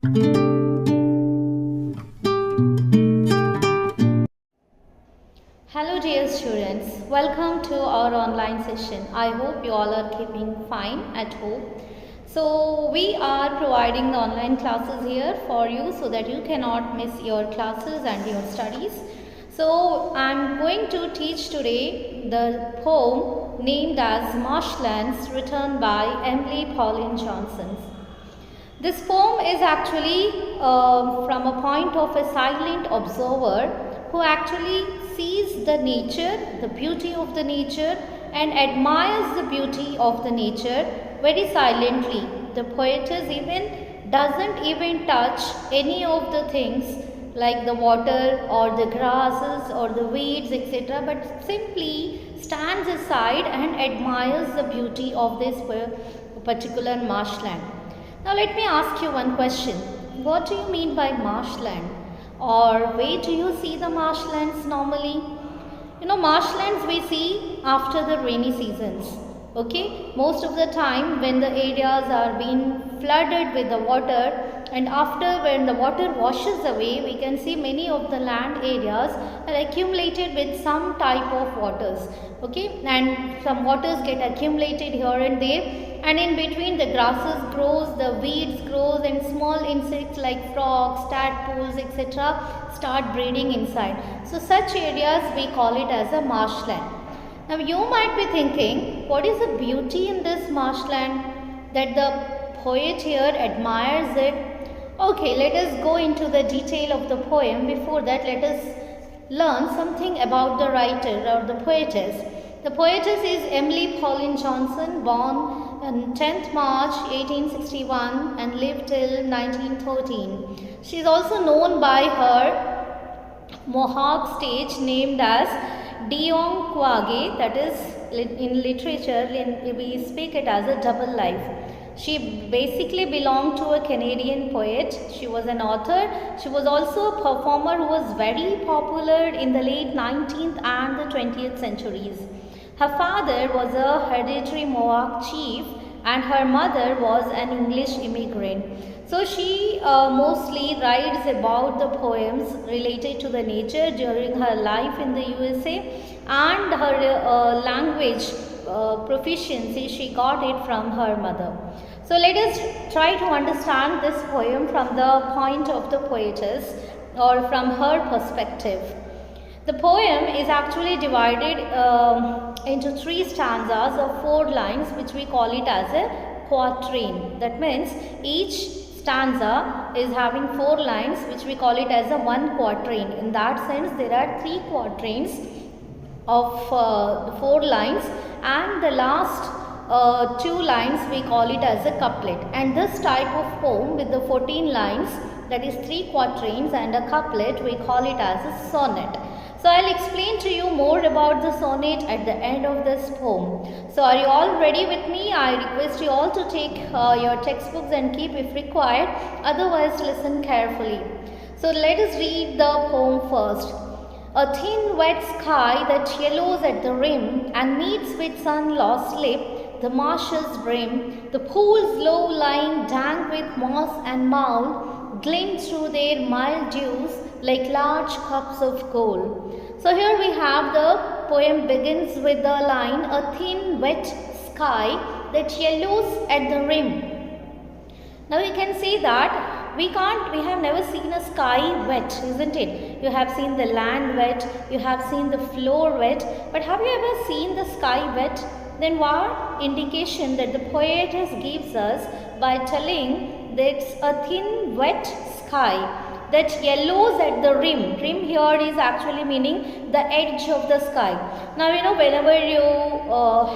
Hello dear students, welcome to our online session. I hope you all are keeping fine at home. So we are providing the online classes here for you so that you cannot miss your classes and your studies. So I am going to teach today the poem named as Marshlands, written by Emily Pauline Johnson. This poem is actually from a point of a silent observer who actually sees the nature, the beauty of the nature, and admires the beauty of the nature very silently. The poetess even doesn't even touch any of the things like the water or the grasses or the weeds, etc., but simply stands aside and admires the beauty of this particular marshland. Now let me ask you one question. What do you mean by marshland? Or where do you see the marshlands normally? You know, marshlands we see after the rainy seasons. Okay, most of the time when the areas are being flooded with the water, and after when the water washes away, we can see many of the land areas are accumulated with some type of waters. Okay, and some waters get accumulated here and there, and in between the grasses grows, the weeds grows, and small insects like frogs, tadpoles, etc. start breeding inside. So such areas we call it as a marshland. Now you might be thinking, what is the beauty in this marshland that the poet here admires it? Okay, let us go into the detail of the poem. Before that, let us learn something about the writer or the poetess. The poetess is Emily Pauline Johnson, born on 10th March 1861 and lived till 1913. She is also known by her Mohawk stage named as Dion Quage, that is in literature we speak it as a double life. She basically belonged to a Canadian poet. She was an author. She was also a performer who was very popular in the late 19th and the 20th centuries. Her father was a hereditary Mohawk chief and her mother was an English immigrant. So she mostly writes about the poems related to the nature during her life in the USA, and her language proficiency she got it from her mother. So let us try to understand this poem from the point of the poetess or from her perspective. The poem is actually divided into 3 stanzas of 4 lines, which we call it as a quatrain. That means each stanza is having 4 lines, which we call it as a 1 quatrain. In that sense, there are 3 quatrains of 4 lines, and the last 2 lines we call it as a couplet. And this type of poem with the 14 lines, that is 3 quatrains and a couplet, we call it as a sonnet. So I'll explain to you more about the sonnet at the end of this poem. So are you all ready with me? I request you all to take your textbooks and keep if required. Otherwise, listen carefully. So let us read the poem first. A thin wet sky that yellows at the rim and meets with sun lost lip, the marshes brim, the pools low lying dank with moss and mould, glint through their mild dews like large cups of gold. So here we have the poem begins with the line, a thin wet sky that yellows at the rim. Now you can see that we have never seen a sky wet, isn't it? You have seen the land wet, you have seen the floor wet, but have you ever seen the sky wet? Then what indication that the poetess gives us by telling that it's a thin wet sky that yellows at the rim. Rim here is actually meaning the edge of the sky. Now you know, whenever you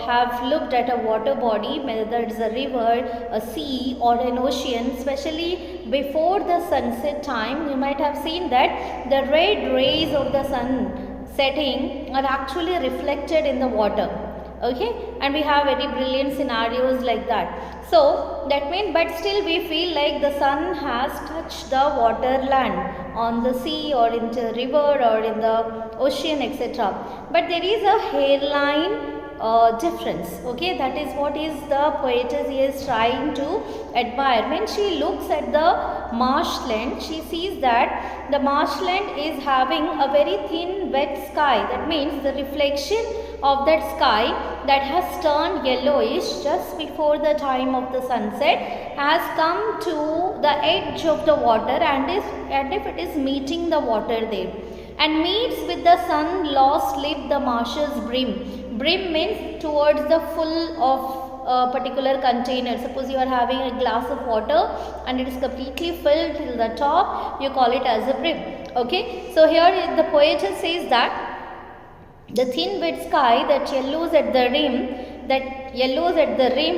have looked at a water body, whether it's a river, a sea or an ocean, especially before the sunset time, you might have seen that the red rays of the sun setting are actually reflected in the water. Okay, and we have very brilliant scenarios like that. So that means, but still we feel like the sun has touched the water land on the sea or in the river or in the ocean, etc. But there is a hairline difference. Okay, that is what is the poetess is trying to admire. When she looks at the marshland, she sees that the marshland is having a very thin wet sky. That means the reflection of that sky that has turned yellowish just before the time of the sunset has come to the edge of the water, and if it is meeting the water there, and meets with the sun lost lip the marshes brim. Brim means towards the full of a particular container. Suppose you are having a glass of water and it is completely filled till the top, you call it as a brim. Okay, so here the poetess says that the thin wet sky that yellows at the rim,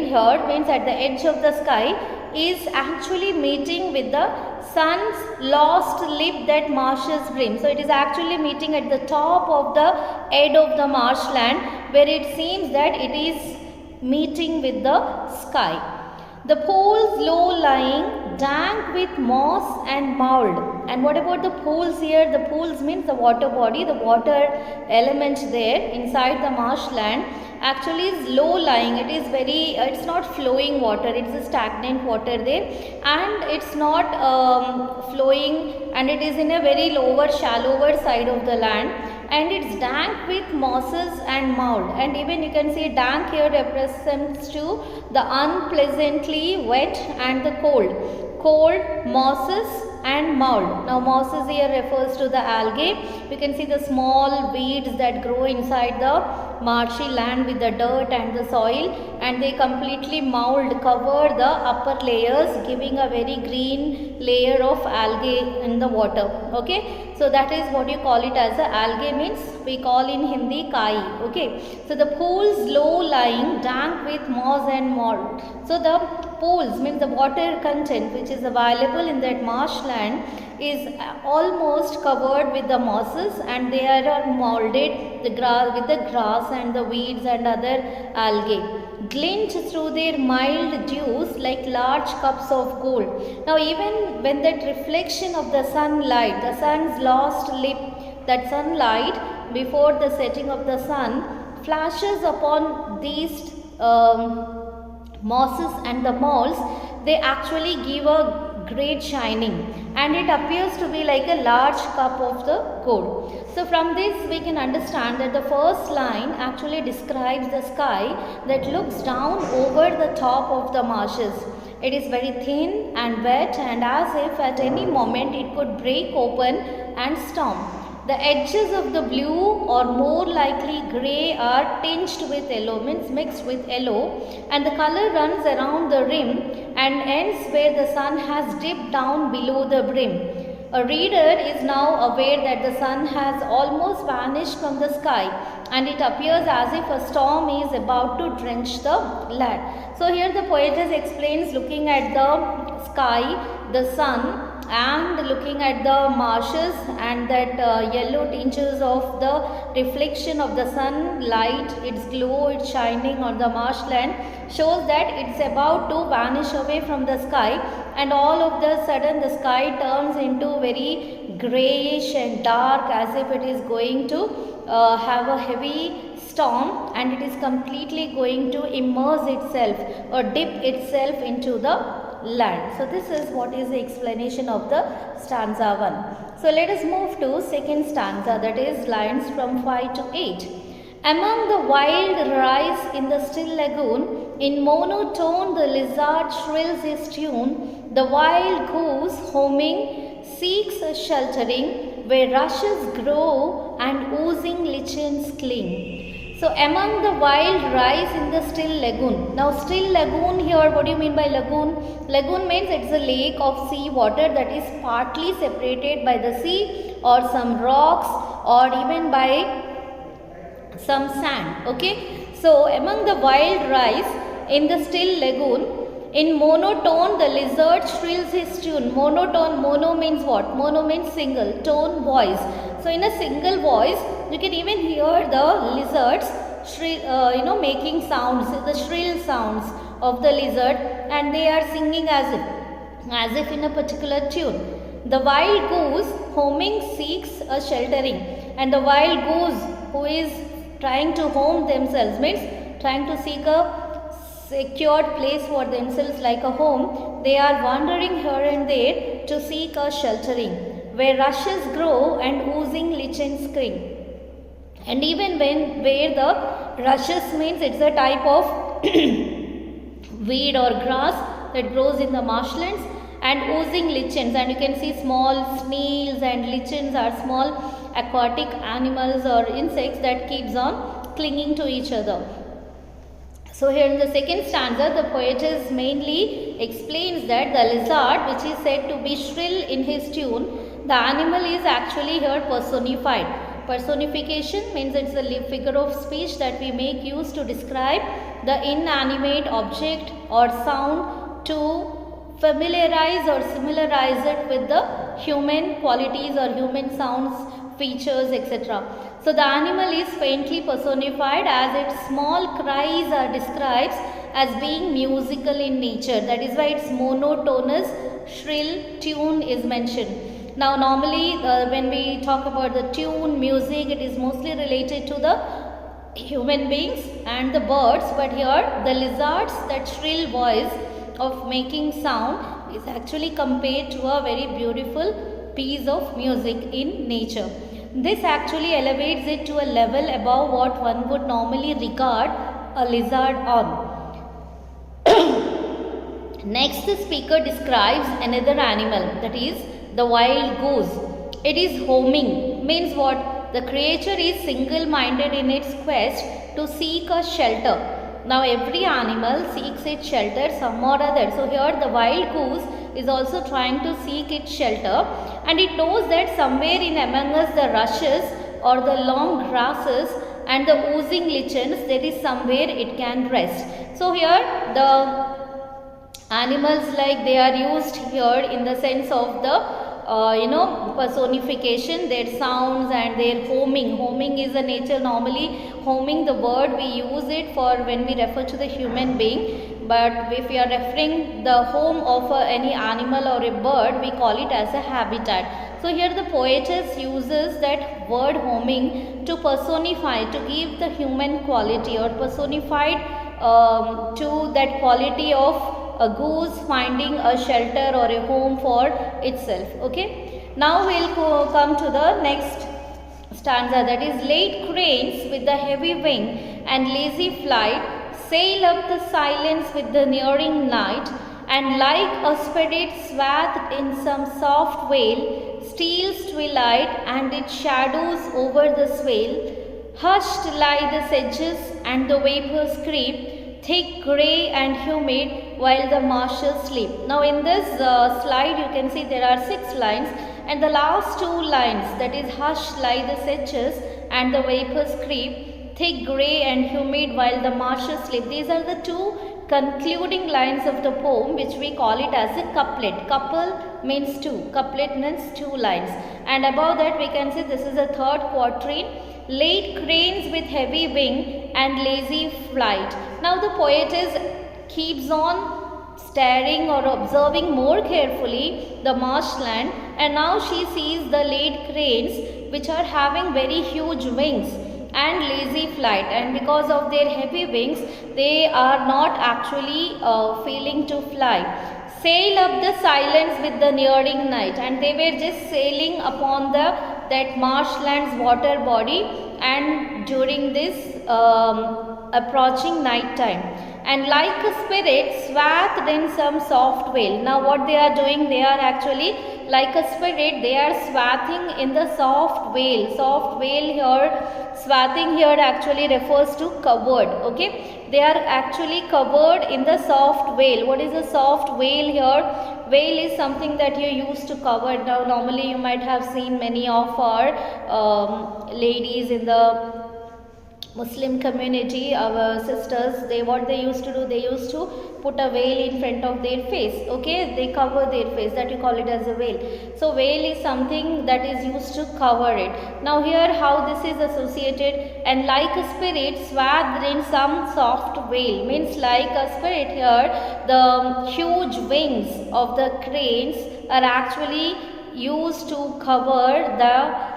here means at the edge of the sky, is actually meeting with the sun's lost lip that marshes brim. So it is actually meeting at the top of the edge of the marshland, where it seems that it is meeting with the sky. The pools low lying, dank with moss and mould. And what about the pools here? The pools means the water body, the water element there inside the marshland actually is low lying. It is very, it's not flowing water, it's a stagnant water there, and it's not flowing, and it is in a very lower, shallower side of the land, and it's dank with mosses and mould. And even you can see dank here represents to the unpleasantly wet and the cold, mosses and mould. Now mosses here refers to the algae. You can see the small weeds that grow inside the marshy land with the dirt and the soil, and they completely cover the upper layers, giving a very green layer of algae in the water. Okay, so that is what you call it as a algae, means we call in Hindi kai. Okay, so the pools low lying, dank with moss and mould. So the pools means the water content which is available in that marshland is almost covered with the mosses, and they are molded with the grass and the weeds and other algae, glint through their mild dews like large cups of gold. Now even when that reflection of the sunlight, the sun's lost lip, that sunlight before the setting of the sun flashes upon these mosses and the molds, they actually give a great shining, and it appears to be like a large cup of the gold. So from this we can understand that the first line actually describes the sky that looks down over the top of the marshes. It is very thin and wet, and as if at any moment it could break open and storm. The edges of the blue, or more likely grey, are tinged with yellow, means mixed with yellow, and the color runs around the rim and ends where the sun has dipped down below the brim. A reader is now aware that the sun has almost vanished from the sky, and it appears as if a storm is about to drench the land. So here the poetess explains, looking at the sky, the sun, and looking at the marshes and that yellow tinges of the reflection of the sunlight, its glow, its shining on the marshland, shows that it's about to vanish away from the sky, and all of the sudden the sky turns into very grayish and dark, as if it is going to have a heavy storm, and it is completely going to immerse itself or dip itself into the land. So this is what is the explanation of the stanza 1. So let us move to second stanza, that is lines from 5 to 8. Among the wild rice in the still lagoon, in monotone the lizard shrills his tune, the wild goose homing seeks a sheltering, where rushes grow and oozing lichens cling. So among the wild rice in the still lagoon. Now still lagoon here, what do you mean by lagoon? Lagoon means it's a lake of sea water that is partly separated by the sea or some rocks or even by some sand. Okay, so among the wild rice in the still lagoon, in monotone the lizard shrills his tune. Monotone, mono means what? Mono means single, tone voice. So in a single voice you can even hear the lizards shrill, making sounds, the shrill sounds of the lizard, and they are singing as if in a particular tune. The wild goose homing seeks a sheltering, and the wild goose who is trying to home themselves, means trying to seek a secured place for themselves like a home. They are wandering here and there to seek a sheltering, where rushes grow and oozing lichens scream. And even where the rushes means it's a type of weed or grass that grows in the marshlands, and oozing lichens, and you can see small snails and lichens are small aquatic animals or insects that keeps on clinging to each other. So here in the second stanza, the poetess mainly explains that the lizard, which is said to be shrill in his tune, the animal is actually here personified. Personification means it's a figure of speech that we make use to describe the inanimate object or sound to familiarize or similarize it with the human qualities or human sounds, features, etc. So the animal is faintly personified as its small cries are described as being musical in nature. That is why its monotonous shrill tune is mentioned. Now normally when we talk about the tune, music, it is mostly related to the human beings and the birds, but here the lizards, that shrill voice of making sound is actually compared to a very beautiful piece of music in nature. This actually elevates it to a level above what one would normally regard a lizard on. Next, the speaker describes another animal, that is the wild goose. It is homing, means what? The creature is single-minded in its quest to seek a shelter. Now every animal seeks its shelter some or other. So here the wild goose is also trying to seek its shelter, and it knows that somewhere in among us the rushes or the long grasses and the oozing lichens, there is somewhere it can rest. So here the animals, like they are used here in the sense of the personification, their sounds and their homing. Homing is a nature, normally homing, the word we use it for when we refer to the human being, but if we are referring the home of any animal or a bird, we call it as a habitat. So here the poetess uses that word homing to personify, to give the human quality or personified to that quality of a goose finding a shelter or a home for itself. Okay, now we'll come to the next stanza, that is late cranes with the heavy wing and lazy flight sail up the silence with the nearing night, and like a spirit swathed in some soft veil steals twilight and its shadows over the swale. Hushed lie the sedges and the vapors creep, thick, grey and humid, while the marshes sleep. Now in this slide you can see there are 6 lines, and the last 2 lines, that is hushed lie the sedges and the vapors creep, thick, grey and humid, while the marshes sleep. These are the 2 concluding lines of the poem, which we call it as a couplet. Couple means 2, couplet means 2 lines, and above that we can see this is a 3rd quatrain. Late cranes with heavy wing and lazy flight. Now the poetess keeps on staring or observing more carefully the marshland, and now she sees the late cranes which are having very huge wings and lazy flight, and because of their heavy wings they are not actually feeling to fly. Sail up the silence with the nearing night, and they were just sailing upon that marshland's water body, and during this approaching night time, and like a spirit swathed in some soft veil. Now what they are doing, they are actually like a spirit, they are swathing in the soft veil. Soft veil here, swathing here actually refers to covered. Okay, they are actually covered in the soft veil. What is a soft veil here? Veil is something that you use to cover. Now normally you might have seen many of our ladies in the Muslim community, our sisters, what they used to do, they used to put a veil in front of their face. Okay, they cover their face, that you call it as a veil. So veil is something that is used to cover it. Now here how this is associated, and like a spirit swathed in some soft veil, means like a spirit here, the huge wings of the cranes are actually used to cover the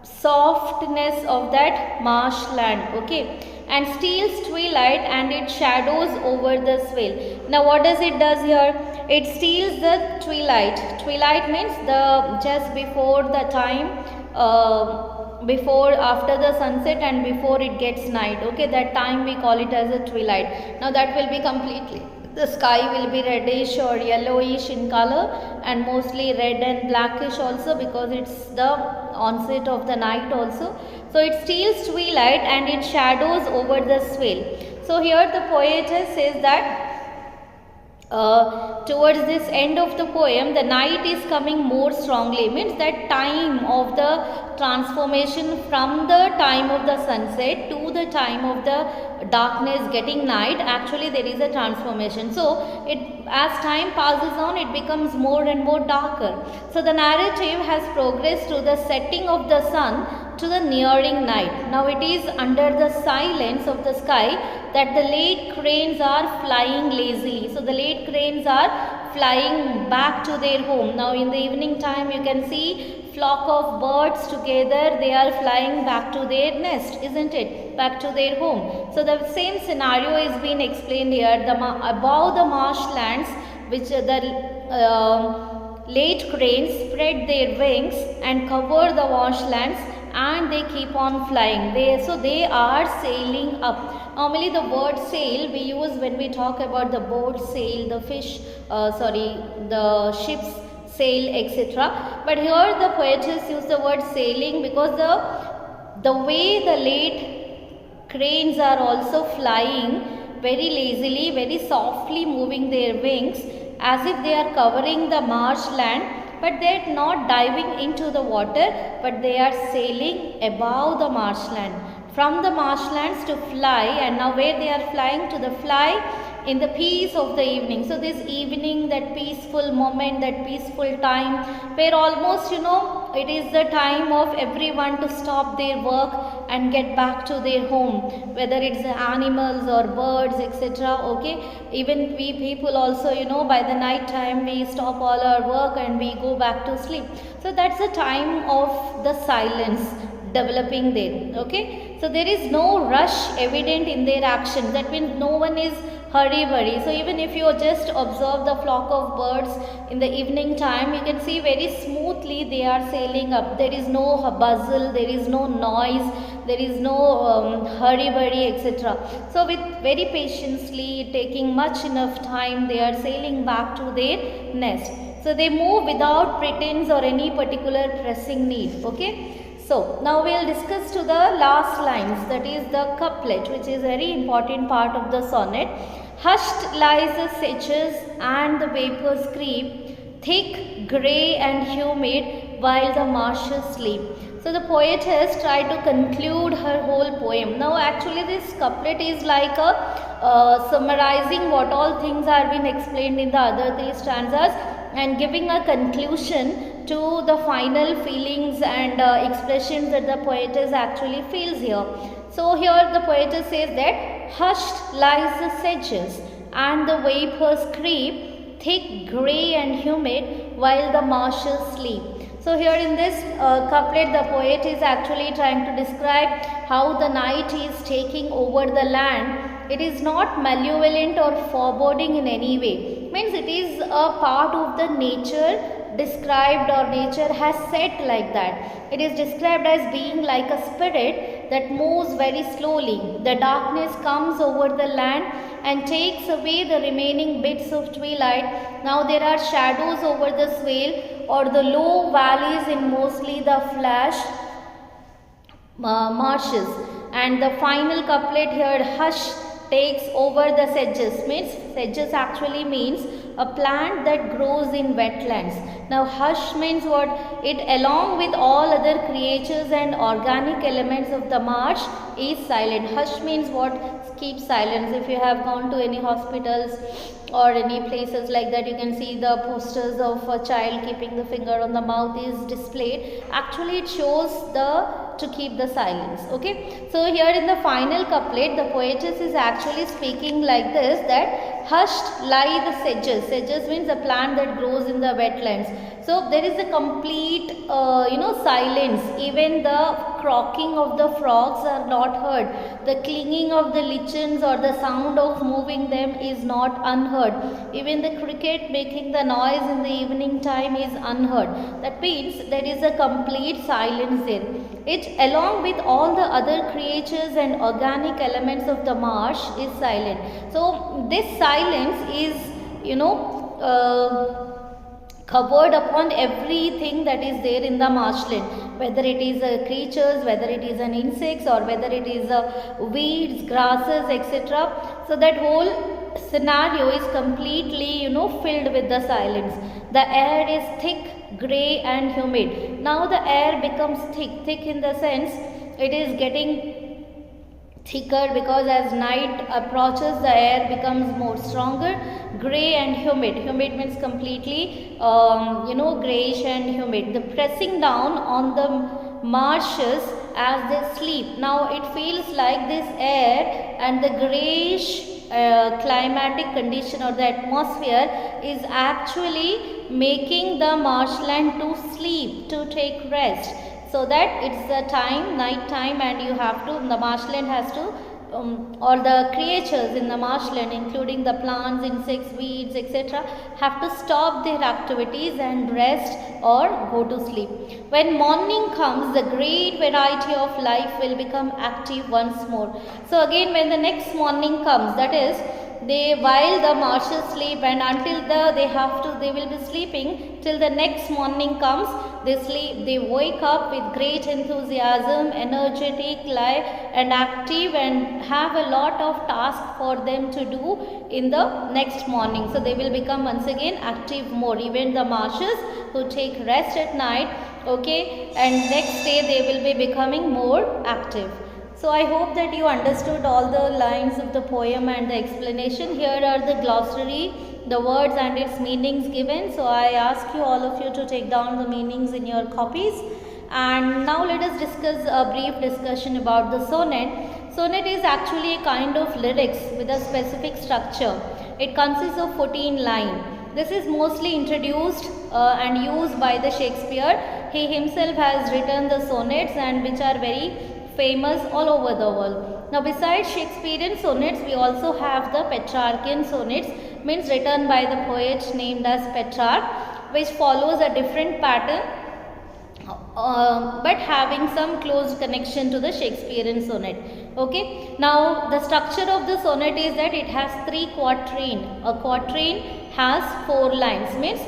softness of that marshland, okay, and steals twilight and it shadows over the swale. Now what does it does here? It steals the twilight. Twilight means the just before the time, before after the sunset and before it gets night, okay, that time we call it as a twilight. Now that will be completely, the sky will be reddish or yellowish in color and mostly red and blackish also, because it's the onset of the night also. So it steals twilight and it shadows over the swale. So here the poetess says that towards this end of the poem, the night is coming more strongly, means that time of the transformation from the time of the sunset to the time of the darkness getting night, actually there is a transformation. So it, as time passes on, it becomes more and more darker. So the narrative has progressed to the setting of the sun to the nearing night. Now it is under the silence of the sky that the late cranes are flying lazily. So the late cranes are flying back to their home. Now in the evening time you can see flock of birds together, they are flying back to their nest, isn't it? Back to their home. So the same scenario is being explained here. Above the marshlands, which the late cranes spread their wings and cover the marshlands, and they keep on flying. So they are sailing up. Normally the word sail we use when we talk about the boat sail, the fish, the ships sail, etc. But here the poetess use the word sailing because the way the late cranes are also flying very lazily, very softly moving their wings as if they are covering the marshland, but they are not diving into the water, but they are sailing above the marshland. From the marshlands to fly, and now where they are flying to the fly in the peace of the evening. So this evening, that peaceful moment, that peaceful time where almost it is the time of everyone to stop their work and get back to their home, whether it's animals or birds, etc. Okay, even we people also, by the night time we stop all our work and we go back to sleep. So that's the time of the silence developing there. Okay, so there is no rush evident in their actions. That means no one is hurry. So even if you just observe the flock of birds in the evening time, you can see very smoothly they are sailing up. There is no bustle, there is no noise, there is no hurry, etc. So with very patiently, taking much enough time, they are sailing back to their nest. So they move without pretense or any particular pressing need. Okay. So now we will discuss to the last lines, that is the couplet, which is very important part of the sonnet. Hushed lies the sedges and the vapors creep, thick, grey and humid while the marshes sleep. So the poetess tried to conclude her whole poem. Now actually this couplet is like a summarizing what all things are being explained in the other three stanzas and giving a conclusion to the final feelings and expressions that the poetess actually feels here. So here the poetess says that hushed lies the sedges and the vapors creep, thick, grey and humid while the marshes sleep. So here in this couplet the poet is actually trying to describe how the night is taking over the land. It is not malevolent or foreboding in any way. Means it is a part of the nature described, or nature has set like that. It is described as being like a spirit that moves very slowly. The darkness comes over the land and takes away the remaining bits of twilight. Now there are shadows over the swale or the low valleys in mostly the flash marshes. And the final couplet here, hush, takes over the sedges. Means sedges actually means a plant that grows in wetlands. Now hush means what? It along with all other creatures and organic elements of the marsh is silent. Hush means what? Keep silence. If you have gone to any hospitals or any places like that, you can see the posters of a child keeping the finger on the mouth is displayed. Actually it shows to keep the silence. Okay, so here in the final couplet the poetess is actually speaking like this, that hushed lie the sedges. Sedges means a plant that grows in the wetlands. So there is a complete silence. Even the croaking of the frogs are not heard. The clinging of the lichens or the sound of moving them is not unheard. Even the cricket making the noise in the evening time is unheard. That means there is a complete silence there. It, along with all the other creatures and organic elements of the marsh, is silent. So this silence is covered upon everything that is there in the marshland, whether it is creatures, whether it is an insects, or whether it is weeds, grasses, etc. So that whole scenario is completely filled with the silence. The air is thick, grey and humid. Now the air becomes thick in the sense it is getting thicker because as night approaches the air becomes more stronger. Grey and humid. Humid means completely greyish and humid. The pressing down on the marshes as they sleep. Now it feels like this air and the greyish climatic condition or the atmosphere is actually making the marshland to sleep, to take rest. So that it's the time, night time, and you have to, the marshland has to, or the creatures in the marshland, including the plants, insects, weeds, etc., have to stop their activities and rest or go to sleep. When morning comes, the great variety of life will become active once more. So again, when the next morning comes, that is, while the marshes sleep, and until they will be sleeping till the next morning comes, they wake up with great enthusiasm, energetic, live and active, and have a lot of tasks for them to do in the next morning. So they will become once again active more. Even the marshes who take rest at night, okay, and next day they will be becoming more active. So I hope that you understood all the lines of the poem and the explanation. Here are the glossary, the words and its meanings given. So I ask you, all of you, to take down the meanings in your copies. And now let us discuss a brief discussion about the sonnet. Sonnet is actually a kind of lyrics with a specific structure. It consists of 14 lines. This is mostly introduced and used by the Shakespeare. He himself has written the sonnets, and which are very famous all over the world. Now besides Shakespearean sonnets, we also have the Petrarchian sonnets, means written by the poet named as Petrarch, which follows a different pattern but having some close connection to the Shakespearean sonnet. Okay. Now the structure of the sonnet is that it has 3 quatrain. A quatrain has 4 lines, means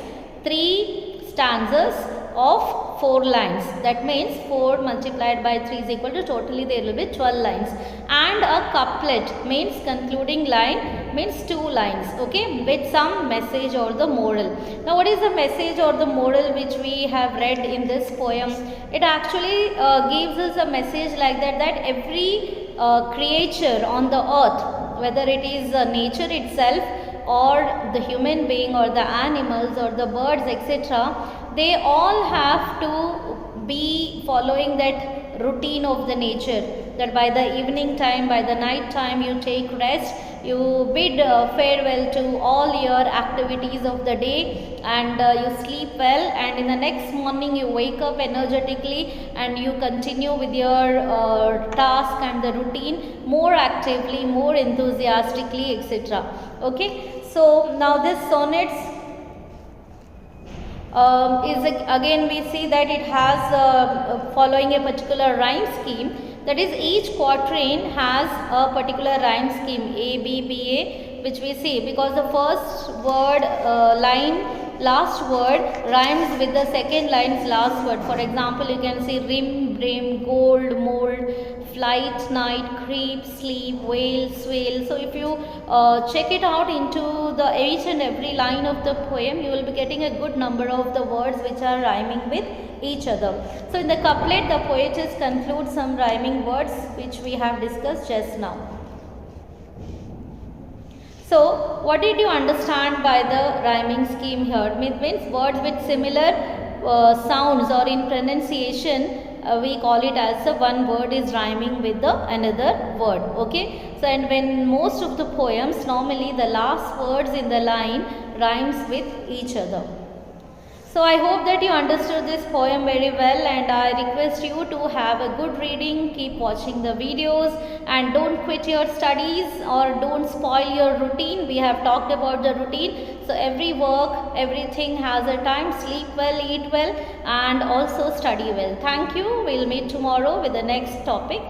3 stanzas of 4 lines. That means 4 multiplied by 3 is equal to, totally there will be 12 lines. And a couplet means concluding line, means 2 lines, okay, with some message or the moral. Now what is the message or the moral which we have read in this poem? It actually gives us a message like that every creature on the earth, whether it is nature itself or the human being or the animals or the birds, etc., they all have to be following that routine of the nature, that by the evening time, by the night time, you take rest, you bid farewell to all your activities of the day, and you sleep well, and in the next morning you wake up energetically and you continue with your task and the routine more actively, more enthusiastically, etc. Okay. So now this sonnets is again we see that it has following a particular rhyme scheme, that is each quatrain has a particular rhyme scheme, A, B, B, A, which we see because the first word last word rhymes with the second line's last word. For example, you can see rim, brim, gold, mold, flight, night, creep, sleep, whale, swale. So if you check it out into the each and every line of the poem, you will be getting a good number of the words which are rhyming with each other. So in the couplet, the poetess concludes some rhyming words which we have discussed just now. So what did you understand by the rhyming scheme here? It means words with similar sounds or in pronunciation we call it as a one word is rhyming with the another word. Okay, so and when most of the poems, normally the last words in the line rhymes with each other. So I hope that you understood this poem very well, and I request you to have a good reading, keep watching the videos, and don't quit your studies or don't spoil your routine. We have talked about the routine. So every work, everything has a time. Sleep well, eat well, and also study well. Thank you. We'll meet tomorrow with the next topic.